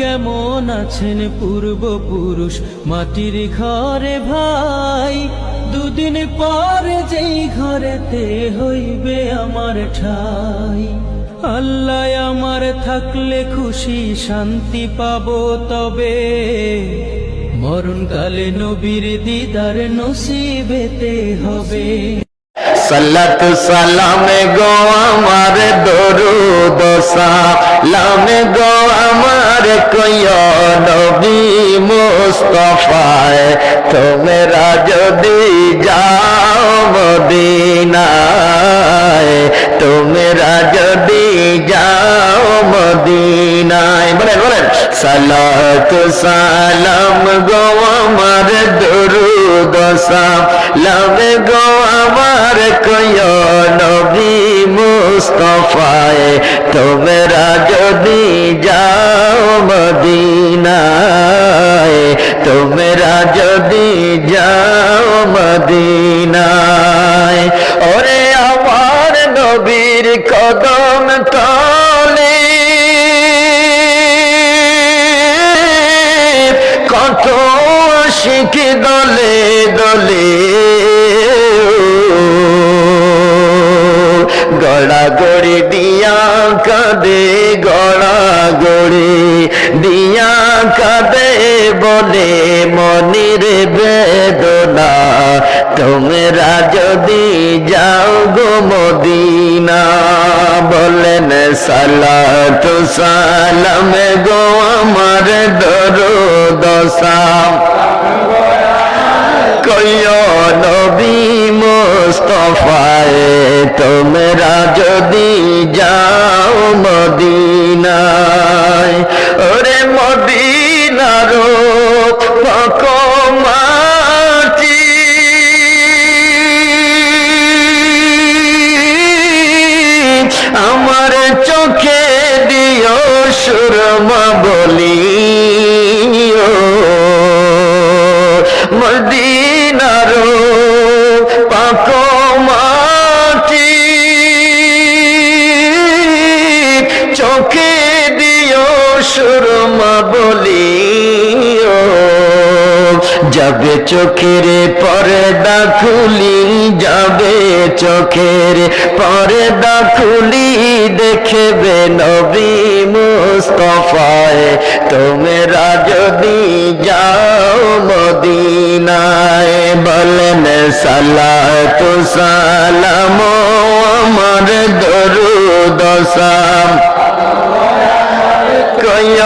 কেমন আছেন পূর্বপুরুষ মাটির ঘরে ভাই, দুদিন পর যেই ঘরেতে হইবে আমার ঠাই। আল্লাহ আমার থাকলে খুশি শান্তি পাবো তবে, মরণকালে নবীর দিদার নসিবেতে হবে। সাল্লাত সালামে গো আমার দরুদ সালামে গো আমার কইয়া নবী মুস্তাফায়, তোমরা যদি যাও মদিনায়, তোমরা যদি যাও মদিনায়, বলেন বলেন সালাত সালাম গো আমার দরুদ সালামে গো আমার কইয়া নবী মুস্তাফায়, তোমরা যদি যাও মদিনায়, তোমরা যদি যাও মদিনায়। ওরে আমার নবীর কদম তলে কত আশিক দলে দলে, গড়াগড়ি দিয়া কাঁদে, গড়াগড়ি দিয়া কাঁদে বলে মনির বেদনা, তোমরা যদি যাও গো মদিনা। বলেন সালাত সালাম গো আমার দরুদ সালাম কইয়া নবী মুস্তাফায়, তোমরা যদি যাও মদিনায়। ওরে মদিনার পাক মাটি আমার চোখে দিও সুরমা বলি, মদিনার পাক মাটি চোখে দিও সুরমা বলি, যাবে চোখের পর্দা খুলি, যাবে চোখের পর্দা খুলি, দেখবে নবী মুস্তাফায়, তোমরা যদি যাও মদিনায়। বলেন সালাত সালাম আমার দরুদ সালাম কইয়া